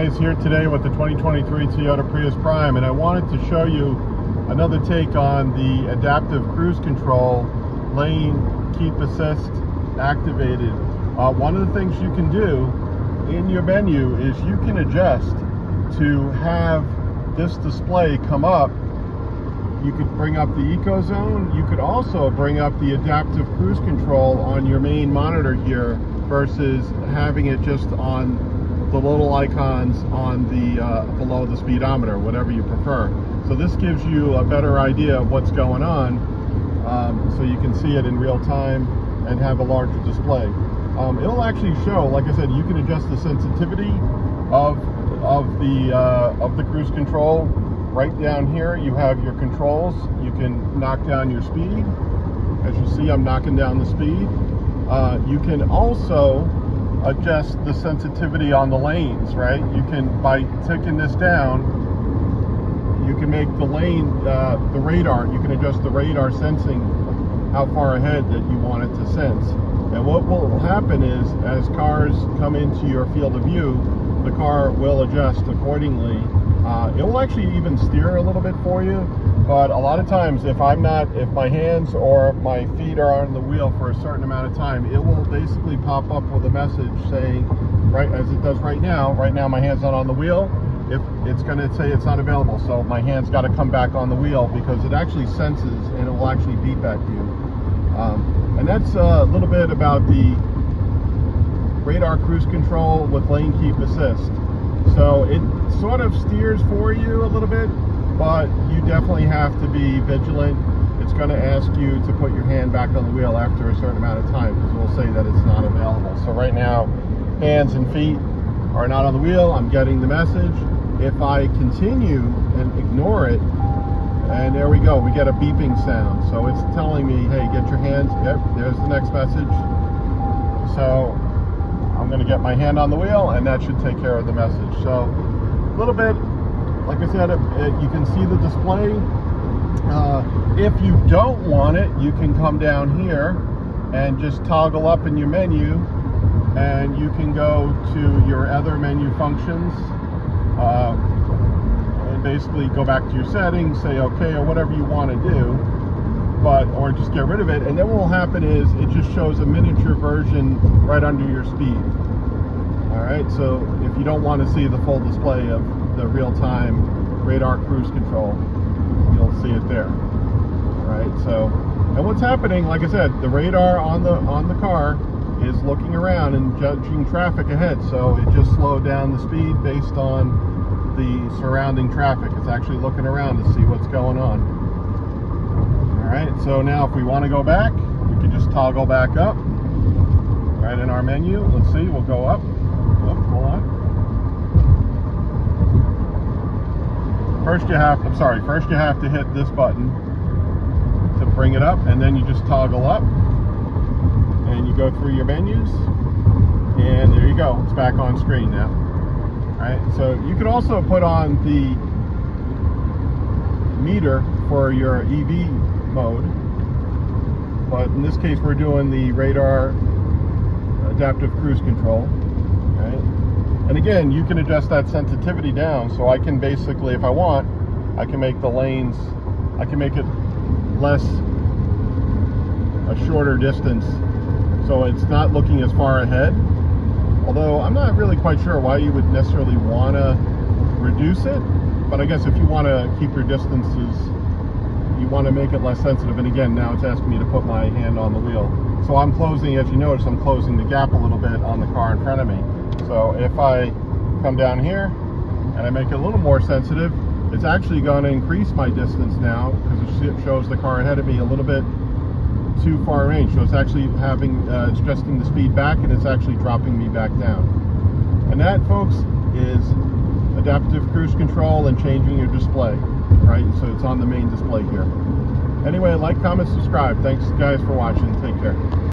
guys, here today with the 2023 Toyota Prius Prime, and I wanted to show you another take on the adaptive cruise control, lane keep assist activated. One of the things you can do in your menu is you can adjust to have this display come up. You could bring up the eco zone. You could also bring up the adaptive cruise control on your main monitor here versus having it just on the little icons on the below the speedometer, whatever you prefer. So this gives you a better idea of what's going on, so you can see it in real time and have a larger display. It'll actually show, like I said, you can adjust the sensitivity of the cruise control. Right down here you have your controls. You can knock down your speed. As you see, I'm knocking down the speed. You can also adjust the sensitivity on the lanes, right? You can, by ticking this down, you can make the lane, the radar, you can adjust the radar sensing how far ahead that you want it to sense. And what will happen is, as cars come into your field of view, the car will adjust accordingly. It will actually even steer a little bit for you, but a lot of times if my hands or my feet are on the wheel for a certain amount of time, it will basically pop up with a message saying, right as it does right now my hand's not on the wheel, if it's going to say it's not available, so my hand's got to come back on the wheel because it actually senses and it will actually beep at you. And that's a little bit about the radar cruise control with lane keep assist. So it sort of steers for you a little bit, but you definitely have to be vigilant. It's going to ask you to put your hand back on the wheel after a certain amount of time because it will say that it's not available. So right now, hands and feet are not on the wheel. I'm getting the message. If I continue and ignore it, and there we go, we get a beeping sound. So it's telling me, hey, get your hands, yep, there's the next message. So I'm going to get my hand on the wheel, and that should take care of the message. So a little bit, like I said, you can see the display. If you don't want it, you can come down here and just toggle up in your menu, and you can go to your other menu functions, and basically go back to your settings, say okay, or whatever you want to do, or just get rid of it. And then what will happen is it just shows a miniature version right under your speed. Alright, so if you don't want to see the full display of the real-time radar cruise control, you'll see it there. Alright, so, and what's happening, like I said, the radar on the car is looking around and judging traffic ahead, so it just slowed down the speed based on the surrounding traffic. It's actually looking around to see what's going on. Alright, so now if we want to go back, we can just toggle back up right in our menu. Let's see, we'll go up. Oh, hold on. First you have to hit this button to bring it up, and then you just toggle up and you go through your menus, and there you go, it's back on screen now. Alright, so you can also put on the meter for your EV mode, but in this case we're doing the radar adaptive cruise control. Right? And again, you can adjust that sensitivity down, so I can basically, if I want, I can make the lanes, I can make it a shorter distance, so it's not looking as far ahead. Although I'm not really quite sure why you would necessarily want to reduce it, but I guess if you want to keep your distances, you want to make it less sensitive. And again, now it's asking me to put my hand on the wheel. So I'm closing, as you notice, I'm closing the gap a little bit on the car in front of me. So if I come down here and I make it a little more sensitive, it's actually going to increase my distance now because it shows the car ahead of me a little bit too far range. So it's actually it's adjusting the speed back, and it's actually dropping me back down. And that, folks, is adaptive cruise control and changing your display, right? So it's on the main display here. Anyway, like, comment, subscribe. Thanks guys for watching. Take care.